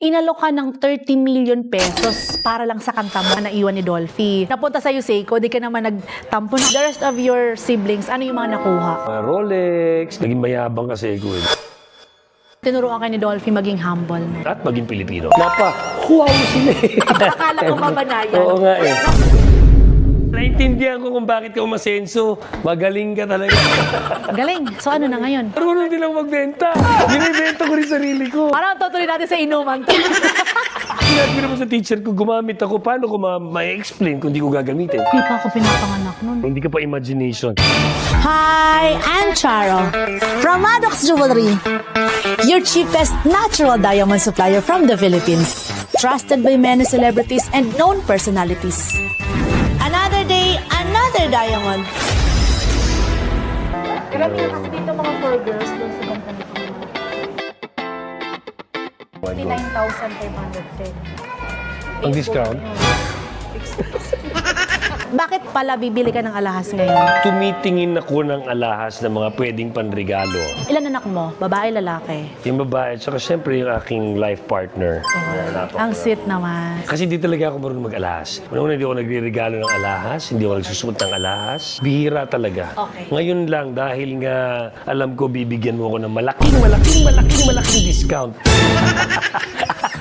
Inalok ka ng 30 million pesos para lang sa kanta mo na naiwan ni Dolphy. Napunta sa'yo, Seiko, di ka naman nagtampo na. The rest of your siblings, ano yung mga nakuha? Rolex, naging mayabang kasi ko eh. Tinuruan ka ni Dolphy maging humble. At maging Pilipino. Napa, wow sila eh. Akala ko mabanayan. Oo nga eh. Naintindihan ko kung bakit ka umasenso. Magaling ka talaga. Galing. So ano na ngayon? Marunong din lang magbenta. Binibenta ko rin sarili ko. Parang tutuloy natin sa inuman to. Sinabi ko naman sa teacher ko, gumamit ako. Paano ko ma-explain kung di ko gagamitin? Hindi pa ako pinapanganak nun. Hindi ka pa imagination. Hi, I'm Charo from Maddox Jewelry, your cheapest natural diamond supplier from the Philippines, trusted by many celebrities and known personalities. Another day, another diamond. Grabe na kasi dito mga for girls doon sa company ko. 59,510. Ang discount? Bakit pala bibili ka ng alahas ngayon? Tumitingin ako ng alahas ng mga pwedeng panregalo. Ilan anak mo? Babae, lalaki? Yung babae, tsaka syempre yung aking life partner. Ang sweet naman. Kasi hindi talaga ako marunong mag-alahas. Una-una, hindi ako nagre-regalo ng alahas, hindi ako nagsusuot ng alahas. Bihira talaga. Okay. Ngayon lang, dahil nga alam ko bibigyan mo ako ng malaking discount.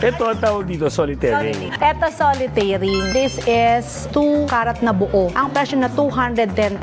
Ito ang tawag dito, solitaire ring. Ito solitaire ring. This is 2 karat na buo. Ang presyo na 210,000.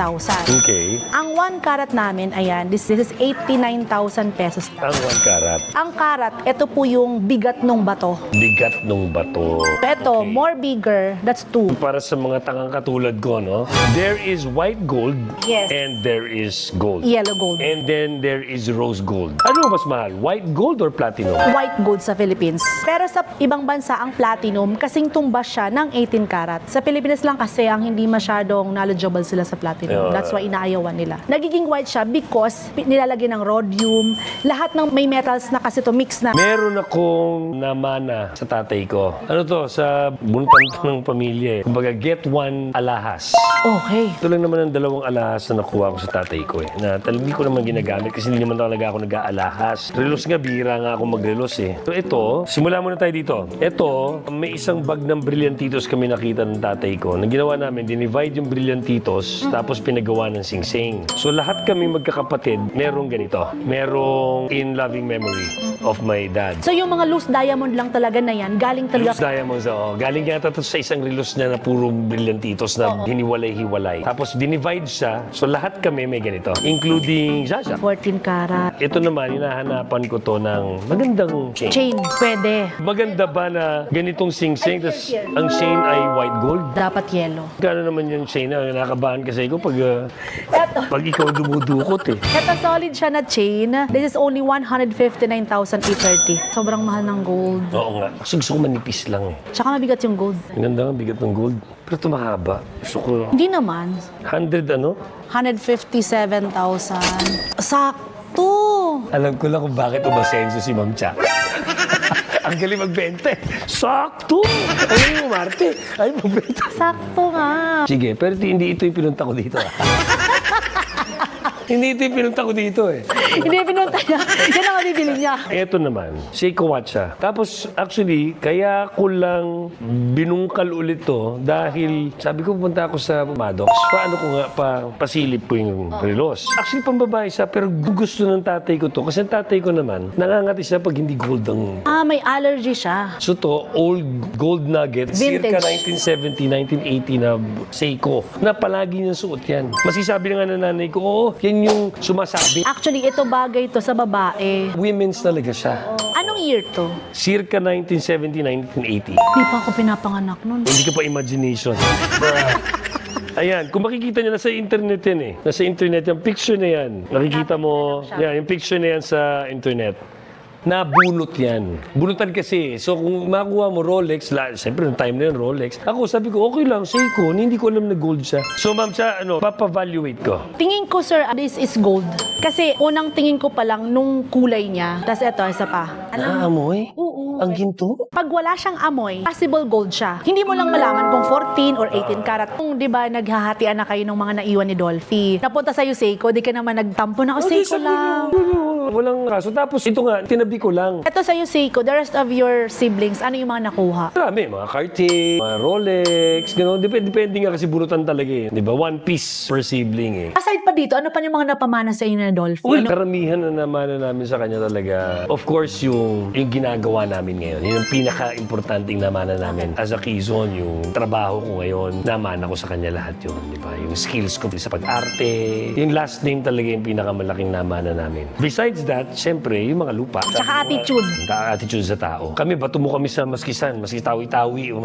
Okay. Ang 1 karat namin, ayan, this is 89,000 pesos. Ang 1 karat. Ang karat, ito po yung bigat ng bato. Bigat nung bato. Ito, Okay. more bigger, that's 2. Para sa mga tangang katulad ko, no? There is white gold Yes. and there is gold. Yellow gold. And then there is rose gold. Ano mas mahal? White gold or platinum? White gold sa Philippines. Pero sa ibang bansa, ang platinum, kasing tumbas siya ng 18 karat. Sa Pilipinas lang kasi ang hindi masyadong knowledgeable sila sa platinum. That's why inaayawan nila. Nagiging white siya because nilalagyan ng rhodium. Lahat ng may metals na kasi to mix na. Meron akong namana sa tatay ko. Ano to? Sa bunutan to ng pamilya eh. Kumbaga, get one alahas. Okay. Ito lang naman ang 2 alahas na nakuha ko sa tatay ko eh. Na talagang ko naman ginagamit kasi hindi naman talaga ako nag-aalahas. Relos nga, bihira nga ako magrelos eh. So ito, simula muna tayo dito. Ito, may isang bag ng brillantitos kami nakita ng tatay ko. Na ginawa namin, dinivide yung brillantitos, tapos pinagawa ng sing-sing. So lahat kami magkakapatid, merong ganito. Merong in loving memory of my dad. So yung mga loose diamond lang talaga na yan, galing talaga. Relos diamonds, oo. Galing yata to sa isang relos niya na puro brillantitos na hiniwalay-hiwalay. Tapos dinivide siya, so lahat kami may ganito. Including Jaja. 14 karat. Ito naman, hinahanapan ko to ng magandang chain. Chain, pwede. Maganda ba na ganitong sing-sing, tas ang chain ay white gold? Dapat yellow. Gano'n naman yung chain na nakakabahan kasi ko Eto. pag ikaw dumudukot eh. Ito solid siya na chain. This is only 159,830. Sobrang mahal ng gold. Oo nga. Kasi gusto ko manipis lang eh. Tsaka mabigat yung gold. Ang ganda nga, bigat ng gold. Pero ito mahaba. Gusto ko Hindi naman. 100 ano? 157,000. Sakto. Alam ko lang kung bakit umasenso si Ma'am Cha. Ang galing magbenta eh. Sakto! Ay, umarte. Ay, magbenta. Sakto nga. Sige, pero hindi ito yung pinunta ko dito. Hindi ito yung pinunta ko dito eh. Hindi pinunta niya. Yan ang mabibili niya. Ito naman, Seiko Watch siya. Tapos, actually, kaya ko lang binungkal ulit to dahil sabi ko pupunta ako sa Maddox. Paano ko nga pasilip ko yung relos. Actually, pambabae siya, pero gusto ng tatay ko to. Kasi ang tatay ko naman, nangangati siya pag hindi gold ang... May allergy siya. So to, old gold nugget, Vintage. circa 1970, 1980 na Seiko, na palagi niyang suot yan. Masisabi na nga ng nanay ko, oo, yan yung sumasabi. Actually, ito bagay to sa babae. Women's talaga siya. Anong year to? Circa 1970, 1980. Hindi pa ako pinapanganak nun. Hindi ka pa imagination. Ayan, kung makikita niyo, nasa internet yan eh. Nasa internet yung picture na yan. Nakikita mo, yan, yung picture na yan sa internet. Nabunot yan. Bunutan kasi. So kung makuha mo Rolex, siyempre yung time na yun, Rolex. Ako sabi ko, okay lang, Seiko, hindi ko alam na gold siya. So ma'am siya, papavaluate ko. Tingin ko, sir, this is gold. Kasi unang tingin ko pa lang nung kulay niya. Tapos ito, isa pa. Naamoy? Oo. Ang ginto? Pag wala siyang amoy, possible gold siya. Hindi mo lang malaman kung 14 or 18 karat. Kung di ba naghahatian na kayo ng mga naiwan ni Dolphy. Napunta sa'yo, Seiko, di ka naman nagtampo na, Seiko lang. walang kaso. Tapos ito nga, tinabi ko lang. Ito sa'yo, Seiko, the rest of your siblings, ano yung mga nakuha? Marami, mga Cartier, mga Rolex, gano'n. Depende nga kasi burutan talaga eh. Di ba? One piece per sibling eh. Aside pa dito, ano pa yung mga napamana sa inyo na Dolphy? Well, karamihan na naman namin sa kanya talaga. Of course, yung ginagawa namin ngayon. Yun ang pinaka-importanting namana namin. As a Quezon, yung trabaho ko ngayon, namana ko sa kanya lahat yun. Di ba? Yung skills ko sa pag-arte. Yung last name talaga yung pinakamalaking namana namin. Besides that, syempre, yung mga lupa. Tsaka attitude. Attitude sa tao. Kami, bato mo kami sa maskisan, maski tawi-tawi, o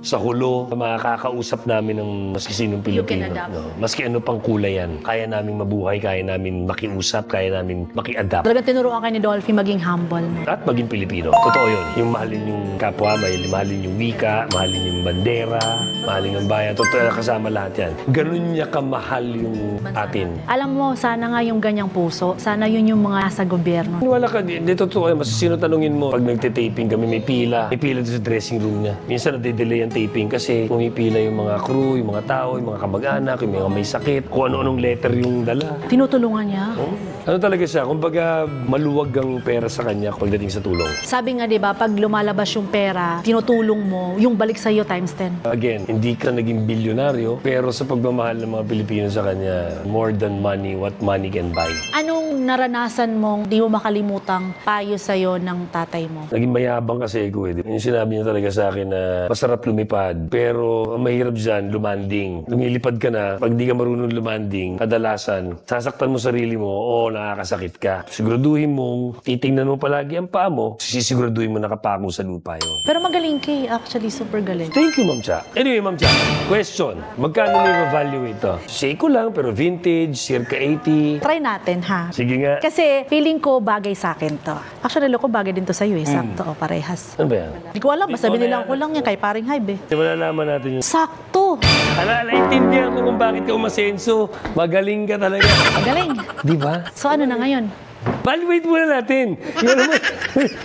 sa hulo, makakausap namin ng maski sinong Pilipino. adapt. No? Maski ano pang kulay yan. Kaya namin mabuhay, kaya namin makiusap, kaya namin maki-adapt. Talagang tinuruan kayo ni Dolphy maging humble. No? At maging Pilipino. Totoo yun. Yung mahalin yung kapwa, mahalin yung wika, mahalin yung bandera, mahalin yung bayan. Totoo, kasama lahat yan. Ganun niya kamahal yung atin. Alam mo, sana nga yung ganyang puso, sana yun yung mga nasa gobyerno. Wala ka, di totoo. Mas sino tanungin mo, pag nagtitaping kami, may pila doon sa dressing room niya. Minsan nade-delay ang taping kasi pumipila yung mga crew, yung mga tao, yung mga kamag-anak, yung mga may sakit, kung ano-anong letter yung dala. Tinutulungan niya. Ano talaga siya? Kumbaga, maluwag ang pera sa kanya pagdating sa tulong. Sabi nga, di ba, pag lumalabas yung pera, tinutulong mo, yung balik sa'yo times 10. Again, hindi ka naging bilyonaryo, pero sa pagmamahal ng mga Pilipino sa kanya, more than money, what money can buy. Anong naranasan mong di mo makalimutang payo sa'yo ng tatay mo? Naging mayabang kasi ko eh. Yung sinabi niya talaga sa akin na masarap lumipad, pero ang mahirap dyan, lumanding. Lumilipad ka na, pag di ka marunong lumanding, kadalasan, sasaktan mo sarili mo, o nakakasakit ka. Siguraduhin mong titingnan mo palagi ang paa mo, sisiguraduhin mo nakapako sa lupa yun. Pero magaling kay, actually, super galing. Thank you, Ma'am Cha. Anyway, Ma'am Cha, question. Magkano may value ito? Seiko lang, pero vintage, circa 80. Try natin, ha? Sige nga. Kasi feeling ko bagay sa akin to. Actually, ko bagay din to sa'yo eh. Sakto, o parehas. Ano ba yan? Hindi ko alam, basta binilang ko lang yan kay paring Hybe eh. Malalaman natin yun. Sakto! Naintindihan ko kung bakit ka umasenso. Magaling ka talaga. Magaling. Di ba? So ano na ngayon? Evaluate muna natin. Yung naman,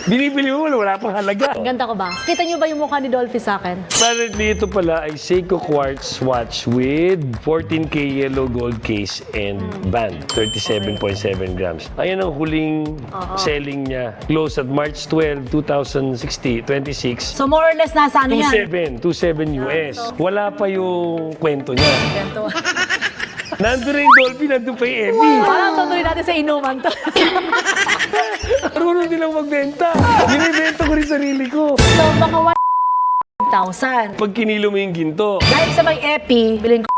binibili mo, wala pang halaga. Ang ganda ko ba? Kita niyo ba yung mukha ni Dolphy sa akin? Apparently, ito pala ay Seiko Quartz watch with 14K yellow gold case and band, 37.7 grams. Ayan ang huling selling niya. Close at March 12, 2026. So more or less nasa ano yan? 27 US. Wala pa yung kwento niya. Ganito. Nandun rin yung Dolphy, nandun pa yung Emmy. Parang tutuloy natin sa inuman to. Marunong nilang magbenta. Binibenta ko rin sarili ko. So mga 1,000. Pag kinilo mo yung ginto, Dahil sa may epi, bilhin ko.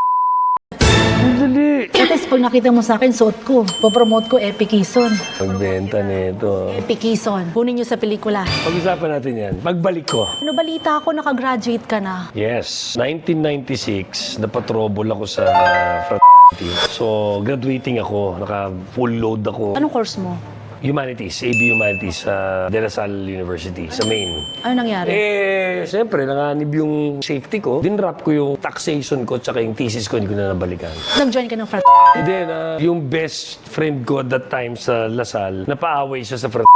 ang dali. At least pag nakita mo sa akin, suot ko. Popromote ko Epi Quezon. Magbenta nito. Epi Quezon. Kunin niyo sa pelikula. Pag-usapan natin yan. Pagbalik ko. Ano balita ako, nakagraduate ka na. Yes, 1996, napatrobol ako sa fraternity. So, graduating ako, naka-full load ako. Anong course mo? Humanities, AB Humanities sa De La Salle University, sa Maine. Ano nangyari? Siyempre, nanganib yung safety ko. Dinrap ko yung taxation ko, tsaka yung thesis ko, hindi ko na nabalikan. Nag-join ka ng frat. And then, yung best friend ko at that time sa La Salle, napaaway siya sa fraternity.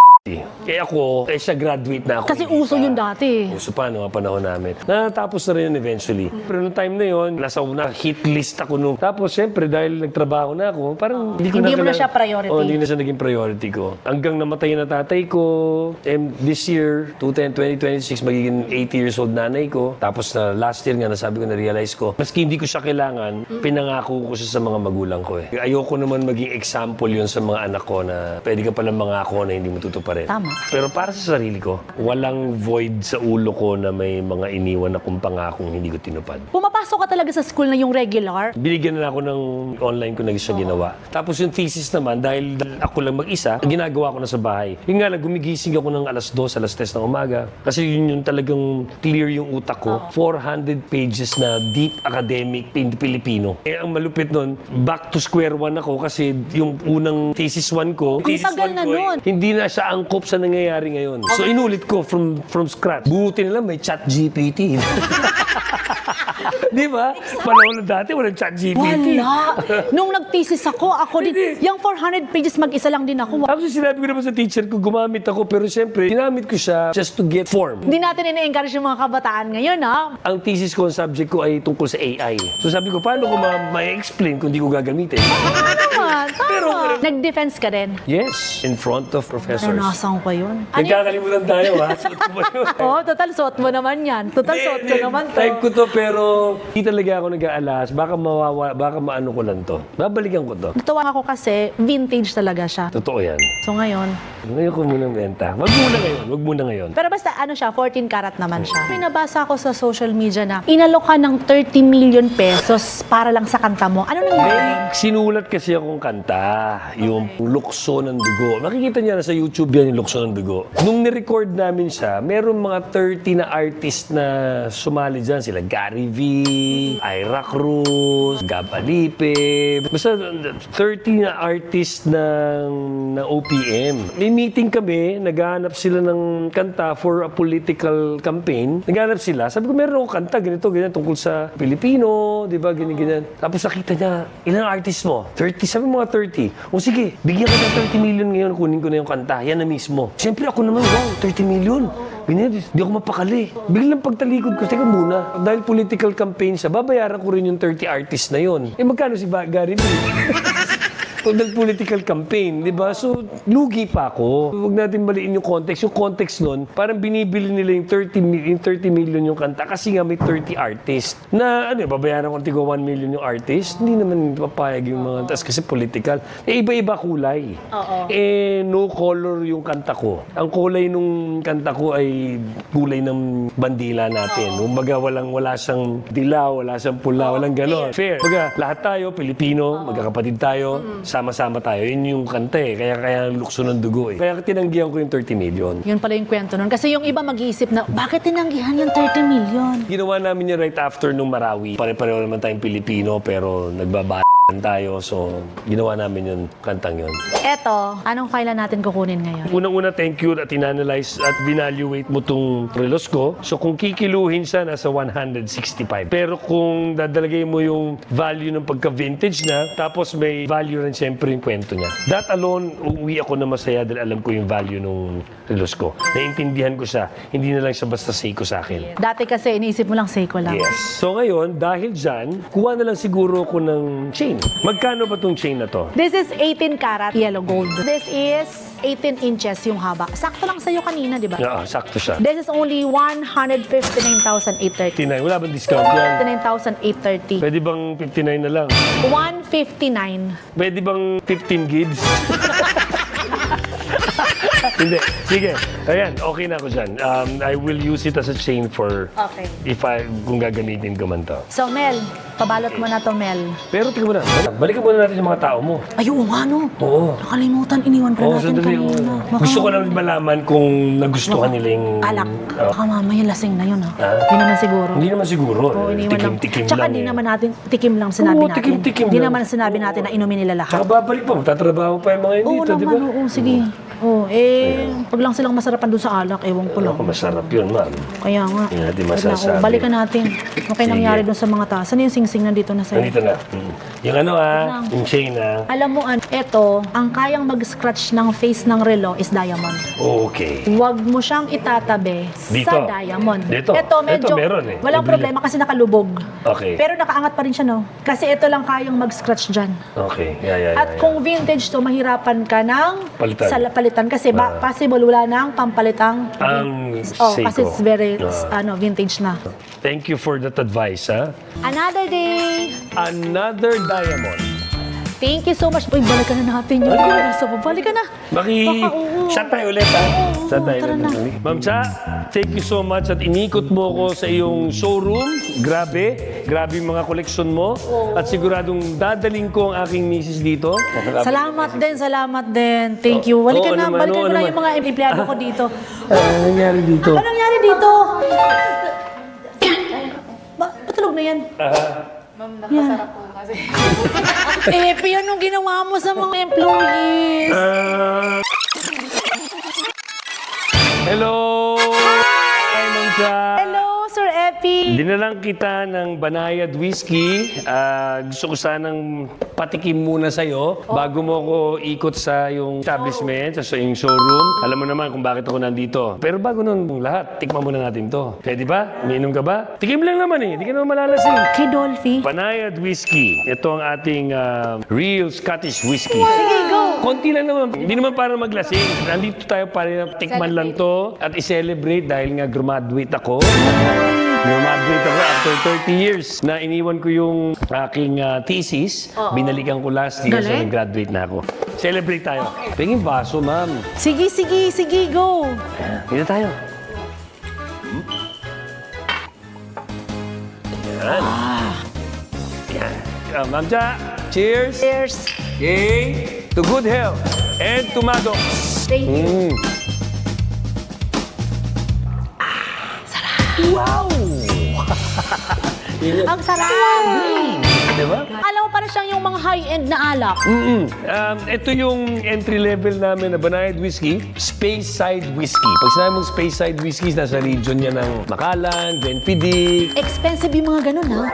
Ako, siya graduate na ako. Kasi uso yun dati. Uso pa, mga panahon namin. Natapos na rin yun eventually. Pero noong time na yun, nasa una hit list ako nung. Tapos, siyempre, dahil nagtrabaho na ako, parang hindi ko Hindi mo na kailangan- siya priority. Oo, hindi na siya naging priority ko. Hanggang namatay na tatay ko, this year, 2026, magiging 80 years old nanay ko. Tapos na last year nga, nasabi ko, na-realize ko, maski hindi ko siya kailangan, pinangako ko siya sa mga magulang ko eh. Ayoko naman maging example yun sa mga anak ko na pwede ka palang mangako na hindi mo tutuparin. Tama. Pero para sa sarili ko, walang void sa ulo ko na may mga iniwan akong pangakong hindi ko tinupad. Pumapasok ka talaga sa school na yung regular. Binigyan na ako ng online ko na siya ginawa. Tapos yung thesis naman, dahil ako lang mag-isa, ginagawa ko na sa bahay. Yung nga lang, gumigising ako ng alas 2, alas 3 ng umaga. Kasi yun yung talagang clear yung utak ko. 400 pages na deep academic Pilipino. Ang malupit nun, back to square one ako kasi yung unang thesis 1 ko, Ang tagal na nun. hindi na siya angkop sa nangyayari ngayon. So inulit ko from scratch. Buti nila may chat GPT. Di ba? Panahon na dati, walang chat GPT. Wala. Nung nag-thesis ako din, yung 400 pages mag-isa lang din ako. Tapos sinabi ko naman sa teacher ko, gumamit ako. Pero siyempre, ginamit ko siya just to get form. Hindi natin ina-encourage yung mga kabataan ngayon, ha? Ang thesis ko, ang subject ko ay tungkol sa AI. So sabi ko, paano ko ma-explain kung di ko gagamitin? Tama. Nag-defense ka rin. Yes, in front of professors. Naranasan ko yun. Ano yun? Nagkakalimutan tayo, ha? Suot ko ba yun? Oo, total suot mo naman yan. Total suot ko naman to. Type ko to, pero hindi talaga ako nag-aalas. Baka baka maano ko lang to. Babalikan ko to. Natuwa ako kasi vintage talaga siya. Totoo yan. So ngayon, Ngayon ko munang benta. Wag muna ngayon. pero basta ano siya, 14 karat naman siya. May nabasa ako sa social media na inaloka ng 30 million pesos para lang sa kanta mo. Ano nangyari? May sinulat kasi akong kanta, yung Lukso ng Dugo. Makikita niya na sa YouTube yan yung Lukso ng Dugo. Nung ni-record namin siya, meron mga 30 na artist na sumali dyan. Sila Gary V, Ira Cruz, Gab Alipe. Basta 30 na artist ng OPM. May meeting kami, naghahanap sila ng kanta for a political campaign. Naghahanap sila. Sabi ko, meron akong kanta, ganito, ganyan, tungkol sa Pilipino, di ba, ganyan, ganyan. Tapos nakita niya, ilang artist mo? 30, sabi mga 30. O sige, bigyan ka ng 30 million ngayon, kunin ko na yung kanta. Yan na mismo. Siyempre ako naman, wow, 30 million. Ganyan, di ako mapakali. Biglang pagtalikod ko, teka muna, dahil political campaign siya, babayaran ko rin yung 30 artist na yon. Eh magkano si Gary V? Dahil political campaign, di ba? So, lugi pa ako. Huwag natin maliin yung context. Yung context nun, parang binibili nila yung 30 million yung kanta kasi nga may 30 artists. Na, ano, babayaran ko tigo 1 million yung artist. Hindi naman papayag yung mga tas kasi political. Eh, iba-iba kulay. Oo. Eh, no color yung kanta ko. Ang kulay nung kanta ko ay kulay ng bandila natin. Kumbaga, wala siyang dilaw, wala siyang pula, walang ganon. Fair. Kumbaga, lahat tayo, Pilipino, magkakapatid tayo, sama-sama tayo. Yun yung kanta eh. Kaya Lukso ng Dugo eh. Kaya tinanggihan ko yung 30 million. Yun pala yung kwento nun. Kasi yung iba mag-iisip na, bakit tinanggihan yung 30 million? Ginawa namin yun right after nung Marawi. Pare-pareho naman tayong Pilipino pero nagbaba tayo. So, ginawa namin yung kantang yun. Eto, anong file natin kukunin ngayon? Unang-una, thank you at inanalyze at binaluate mo tong relos ko. So, kung kikiluhin siya, nasa 165. Pero kung dadalagay mo yung value ng pagka-vintage na, tapos may value rin siyempre yung kwento niya. That alone, uuwi ako na masaya dahil alam ko yung value ng relos ko. Naintindihan ko siya. Hindi na lang siya basta Seiko sa akin. Dati kasi iniisip mo lang Seiko lang. Yes. So ngayon, dahil dyan, kuha na lang siguro ko ng chain. Magkano ba tong chain na to? This is 18 karat yellow gold. This is 18 inches yung haba. Sakto lang sa'yo kanina, di ba? Oo, sakto siya. This is only 159,830. 59. Wala bang discount yan? 59,830. Pwede bang 59 na lang? 159. Pwede bang 15 gigs? Hindi. Sige. Ayan, okay na ako dyan. I will use it as a chain for Okay. kung gagamitin ko man to. So, Mel, pabalot mo na to, Mel. Pero tingnan mo na. Balikan muna natin yung mga tao mo. Ay, oo nga, no? Oo. Nakalimutan, iniwan pa Oo, natin sandali. kanina. Baka Gusto ko lang malaman kung nagustuhan nila yung... alak. Oo. Baka mamaya lasing na yun, ha? Ha? Hindi naman siguro. Hindi naman siguro. Oo, iniwan lang. Tikim-tikim Tsaka lang di eh. naman natin, tikim lang sinabi Oo, natin. tikim-tikim Di lang. naman sinabi natin na inumin nila lahat. Tsaka babalik pa. Magtatrabaho pa yung mga yun Oo dito, di ba? naman, oo, sige. Oo, pag lang silang masarapan doon sa alak, ewan ko lang. Ako, masarap yun, ma'am. Kaya nga. Hindi natin Wag na, masasabi. balikan natin. Okay Sige. nangyari doon sa mga taas. Ano yung sing-sing nandito na sa'yo? Nandito na. Yung ano lang. yung chain Alam mo, eto, ang kayang mag-scratch ng face ng relo is diamond. Okay. Huwag mo siyang itatabi Dito? sa diamond. Dito? Ito, medyo, Ito, meron eh. walang May problema kasi nakalubog. Okay. Pero nakaangat pa rin siya, no? Kasi ito lang kayang mag-scratch dyan. Okay. Yeah. At kung vintage to, mahirapan ka ng Palitan. palitan. Kasi possible wala nang pampalitang Ang kasi Seiko. it's very vintage na. Thank you for that advice, ha? Another day. Another diamond. Thank you so much. Uy, balikan na natin yun. Balikan na. Baka oo. Shot tayo ulit, ha? Oo, Shot tayo tara na. ulit. Ma'am Cha, thank you so much at inikot mo ko sa iyong showroom. Grabe. Grabe yung mga koleksyon mo. At siguradong dadaling ko ang aking misis dito. Salamat din. Thank you. Balikan Oo na, naman, balikan oo mo na naman. yung mga empleyado ko dito. Ano nangyari dito? Ano nangyari dito? Patulog na yan. Ma'am, nakasarap po kasi. Epi, anong ginawa mo sa mga employees? Hello! Hi, Ma'am Cha. Hello, Sir Epi! Dinalang kita ng Banayad Whiskey. Gusto ko sanang patikim muna sa'yo bago mo ako ikot sa yung establishment, sa yung showroom. Alam mo naman kung bakit ako nandito. Pero bago nun lahat, tikman muna natin to. Pwede ba? Umiinom ka ba? Tikim lang naman eh. Hindi ka naman malalasing. Kay Dolphy. Banayad Whiskey. Ito ang ating real Scottish whiskey. Sige, go! Konti lang naman. Hindi naman para maglasing. Nandito tayo para tikman lang to at i-celebrate dahil nga graduate ako. Graduate ako after 30 years na iniwan ko yung aking thesis. Binalikan ko last year so Galing. nag-graduate na ako. Celebrate tayo. Pingin baso, ma'am. Sige, sige, sige, go! Dito tayo. Yan. Yan. Ma'am Cha, cheers. Cheers! Yay! To good health and to Maddox. Thank you. Wow! Ang sarap! Diba? Alam mo, parang siyang yung mga high-end na alak. Ito yung entry level namin na Banayad Whiskey, Space Side Whiskey. Pag sinabi mong Space Side Whiskey, nasa region niya ng Makalan, Glenfiddich. Expensive yung mga ganun, ha?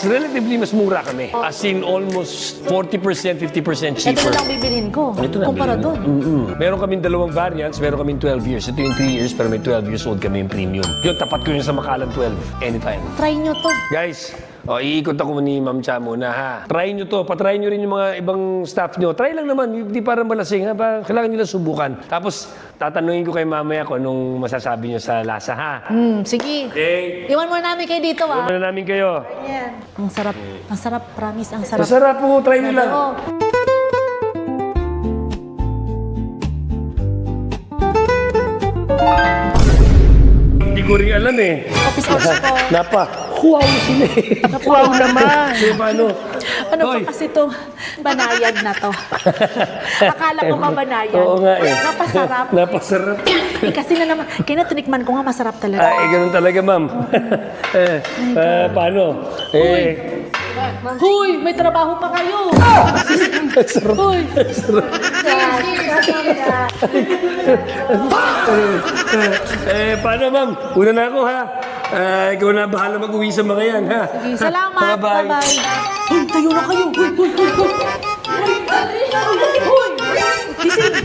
Relatively mas mura kami. As in almost 40%, 50% Ito cheaper. na lang bibilhin ko. Ito na Kumpara bilhin mo. doon. Meron kaming dalawang variants, meron kaming 12 years. Ito yung 3 years, pero may 12 years old kami yung premium. Yun, tapat ko yun sa Makalan 12, anytime. Try nyo to. Guys, iikot ako ni Ma'am Cha muna ha. Try nyo to, patry nyo rin yung mga ibang staff nyo. Try lang naman, hindi para malasing ha. Kailangan nila subukan. Tapos, tatanungin ko kay mamaya kung anong masasabi nyo sa lasa ha. Sige. Okay. Iwan muna namin kayo dito, ha? Iwan na namin kayo. Ang sarap, promise, ang sarap. Masarap po, try nyo lang. Oo. Hindi ko rin alam eh. Office hours ko. Wow sila eh. Wow naman. Kaya paano? Ano ba kasi to? Banayad na to. Akala ko ba banayad? Oo nga eh. Napasarap. Napasarap. Kasi na naman, kinatinikman ko nga masarap talaga. Ganun talaga ma'am. Paano? Huy, may trabaho pa kayo. Huy. Paano ma'am? Una na ako ha. Ikaw na bahala mag-uwi sa mga yan ha. Sige, salamat. Bye-bye. Bye-bye. Huy, tayo na kayo. Huy. Gising.